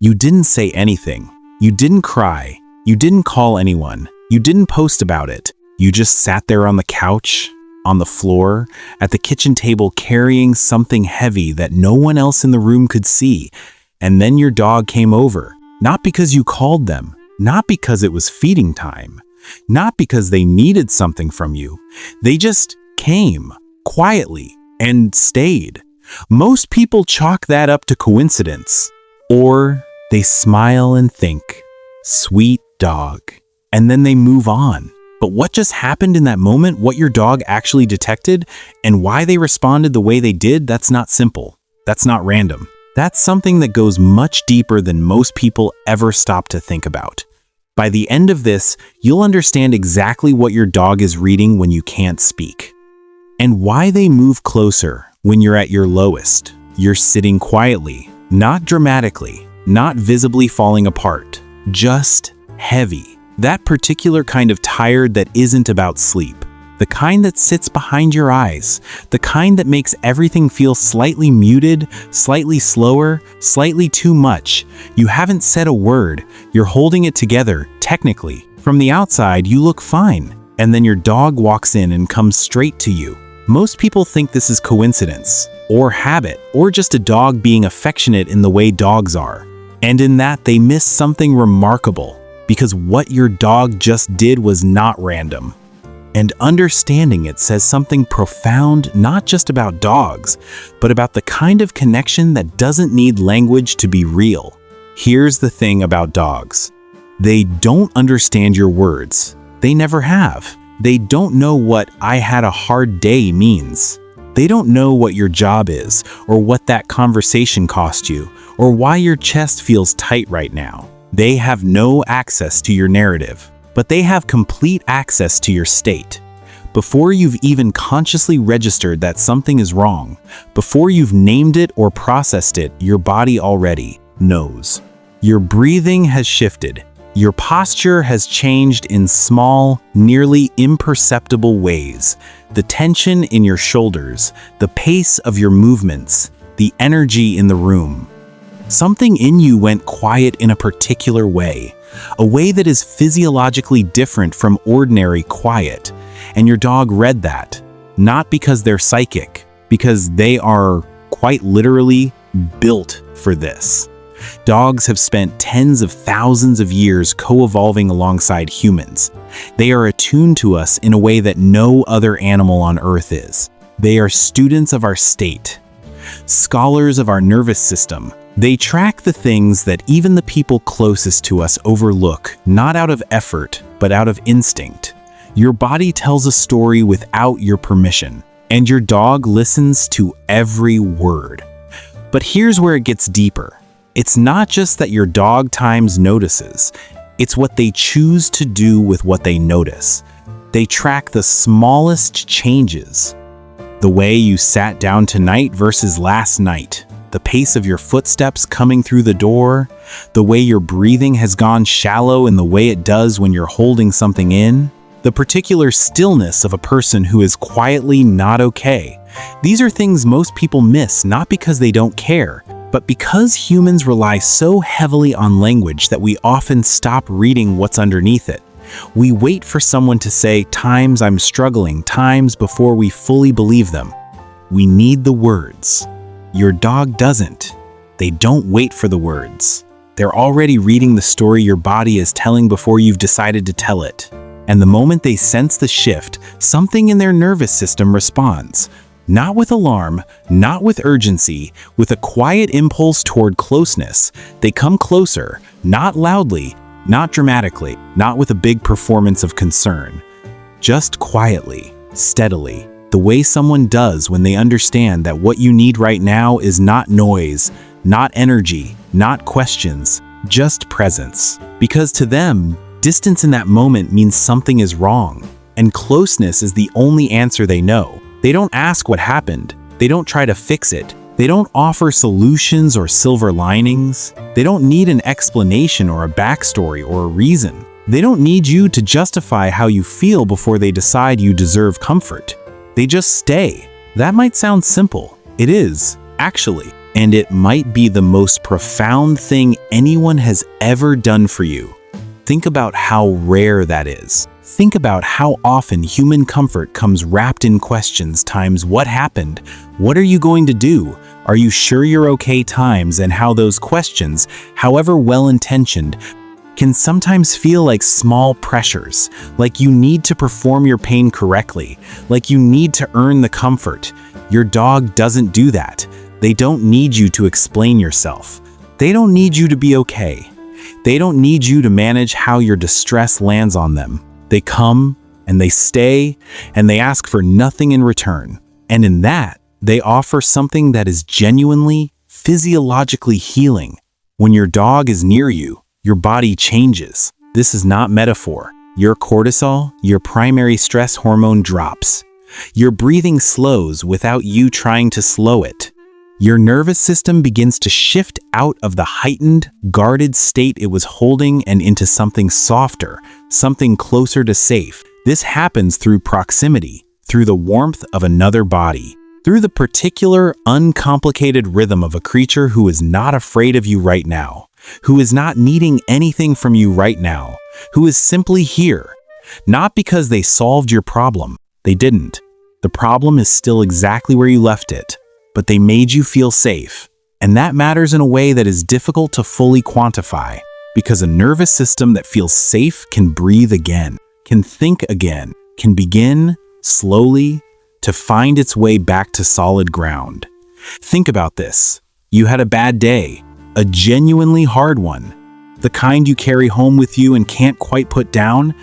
You didn't say anything. You didn't cry. You didn't call anyone. You didn't post about it. You just sat there on the couch, on the floor, at the kitchen table carrying something heavy that no one else in the room could see. And then your dog came over. Not because you called them. Not because it was feeding time. Not because they needed something from you. They just came, quietly, and stayed. Most people chalk that up to coincidence. Or they smile and think, "Sweet dog," and then they move on. But what just happened in that moment, what your dog actually detected, and why they responded the way they did, that's not simple. That's not random. That's something that goes much deeper than most people ever stop to think about. By the end of this, you'll understand exactly what your dog is reading when you can't speak, and why they move closer when you're at your lowest. You're sitting quietly, not dramatically, not visibly falling apart, just heavy. That particular kind of tired that isn't about sleep. The kind that sits behind your eyes. The kind that makes everything feel slightly muted, slightly slower, slightly too much. You haven't said a word. You're holding it together, technically. From the outside, you look fine. And then your dog walks in and comes straight to you. Most people think this is coincidence, or habit, or just a dog being affectionate in the way dogs are. And in that, they miss something remarkable, because what your dog just did was not random. And understanding it says something profound, not just about dogs, but about the kind of connection that doesn't need language to be real. Here's the thing about dogs. They don't understand your words. They never have. They don't know what "I had a hard day" means. They don't know what your job is, or what that conversation cost you, or why your chest feels tight right now. They have no access to your narrative, but they have complete access to your state. Before you've even consciously registered that something is wrong, before you've named it or processed it, your body already knows. Your breathing has shifted. Your posture has changed in small, nearly imperceptible ways. The tension in your shoulders, the pace of your movements, the energy in the room. Something in you went quiet in a particular way, a way that is physiologically different from ordinary quiet. And your dog read that, not because they're psychic, because they are quite literally built for this. Dogs have spent tens of thousands of years co-evolving alongside humans. They are attuned to us in a way that no other animal on Earth is. They are students of our state, scholars of our nervous system. They track the things that even the people closest to us overlook, not out of effort, but out of instinct. Your body tells a story without your permission, and your dog listens to every word. But here's where it gets deeper. It's not just that your dog times notices, it's what they choose to do with what they notice. They track the smallest changes. The way you sat down tonight versus last night. The pace of your footsteps coming through the door. The way your breathing has gone shallow in the way it does when you're holding something in. The particular stillness of a person who is quietly not okay. These are things most people miss, not because they don't care, but because humans rely so heavily on language that we often stop reading what's underneath it. We wait for someone to say, "Times I'm struggling," times before we fully believe them. We need the words. Your dog doesn't. They don't wait for the words. They're already reading the story your body is telling before you've decided to tell it. And the moment they sense the shift, something in their nervous system responds. Not with alarm, not with urgency, with a quiet impulse toward closeness. They come closer, not loudly, not dramatically, not with a big performance of concern. Just quietly, steadily, the way someone does when they understand that what you need right now is not noise, not energy, not questions, just presence. Because to them, distance in that moment means something is wrong, and closeness is the only answer they know. They don't ask what happened. They don't try to fix it. They don't offer solutions or silver linings. They don't need an explanation or a backstory or a reason. They don't need you to justify how you feel before they decide you deserve comfort. They just stay. That might sound simple. It is, actually. And it might be the most profound thing anyone has ever done for you. Think about how rare that is. Think about how often human comfort comes wrapped in questions times what happened, what are you going to do, are you sure you're okay times, and how those questions, however well-intentioned, can sometimes feel like small pressures, like you need to perform your pain correctly, like you need to earn the comfort. Your dog doesn't do that. They don't need you to explain yourself. They don't need you to be okay. They don't need you to manage how your distress lands on them. They come and they stay and they ask for nothing in return. And in that, they offer something that is genuinely, physiologically healing. When your dog is near you, your body changes. This is not metaphor. Your cortisol, your primary stress hormone, drops. Your breathing slows without you trying to slow it. Your nervous system begins to shift out of the heightened, guarded state it was holding and into something softer, something closer to safe. This happens through proximity, through the warmth of another body, through the particular, uncomplicated rhythm of a creature who is not afraid of you right now, who is not needing anything from you right now, who is simply here. Not because they solved your problem. They didn't. The problem is still exactly where you left it. But they made you feel safe. And that matters in a way that is difficult to fully quantify, because a nervous system that feels safe can breathe again, can think again, can begin, slowly, to find its way back to solid ground. Think about this. You had a bad day, a genuinely hard one, the kind you carry home with you and can't quite put down.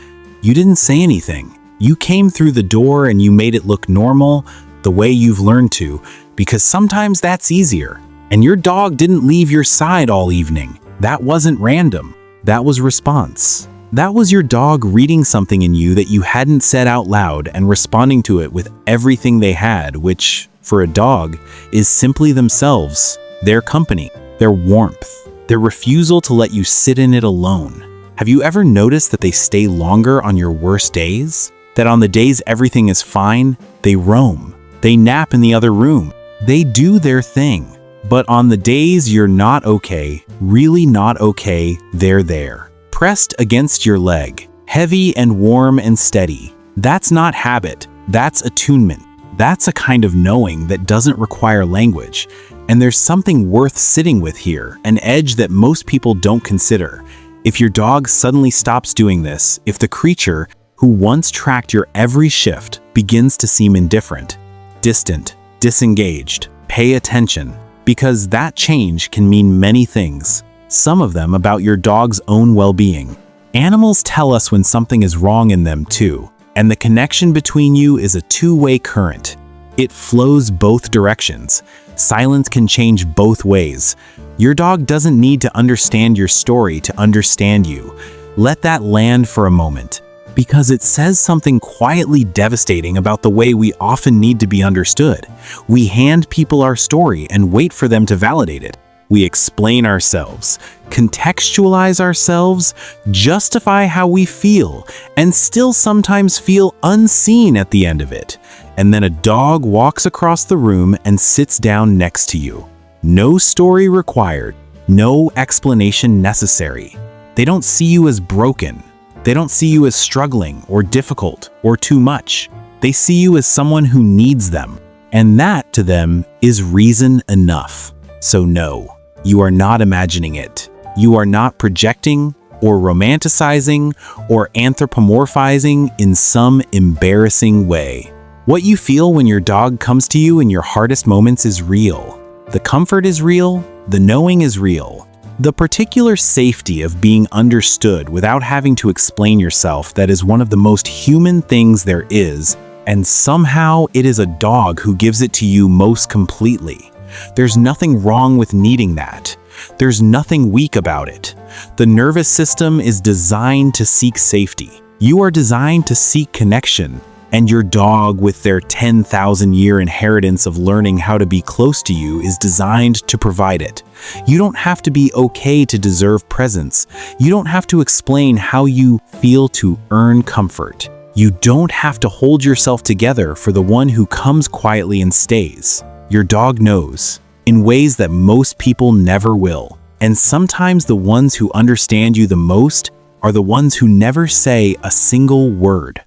You didn't say anything. You came through the door and you made it look normal, the way you've learned to, because sometimes that's easier. And your dog didn't leave your side all evening. That wasn't random. That was response. That was your dog reading something in you that you hadn't said out loud and responding to it with everything they had, which, for a dog, is simply themselves, their company, their warmth, their refusal to let you sit in it alone. Have you ever noticed that they stay longer on your worst days? That on the days everything is fine, they roam. They nap in the other room. They do their thing. But on the days you're not okay, really not okay, they're there. Pressed against your leg, heavy and warm and steady. That's not habit. That's attunement. That's a kind of knowing that doesn't require language. And there's something worth sitting with here, an edge that most people don't consider. If your dog suddenly stops doing this, if the creature who once tracked your every shift begins to seem indifferent, distant, disengaged, pay attention, because that change can mean many things, some of them about your dog's own well-being. Animals tell us when something is wrong in them too, and the connection between you is a two-way current. It flows both directions. Silence can change both ways. Your dog doesn't need to understand your story to understand you. Let that land for a moment, because it says something quietly devastating about the way we often need to be understood. We hand people our story and wait for them to validate it. We explain ourselves, contextualize ourselves, justify how we feel, and still sometimes feel unseen at the end of it. And then a dog walks across the room and sits down next to you. No story required, no explanation necessary. They don't see you as broken. They don't see you as struggling or difficult or too much. They see you as someone who needs them. And that, to them, is reason enough. So no, you are not imagining it. You are not projecting or romanticizing or anthropomorphizing in some embarrassing way. What you feel when your dog comes to you in your hardest moments is real. The comfort is real. The knowing is real. The particular safety of being understood without having to explain yourself, that is one of the most human things there is, and somehow it is a dog who gives it to you most completely. There's nothing wrong with needing that. There's nothing weak about it. The nervous system is designed to seek safety. You are designed to seek connection. And your dog, with their 10,000-year inheritance of learning how to be close to you, is designed to provide it. You don't have to be okay to deserve presence. You don't have to explain how you feel to earn comfort. You don't have to hold yourself together for the one who comes quietly and stays. Your dog knows. in ways that most people never will. And sometimes the ones who understand you the most are the ones who never say a single word.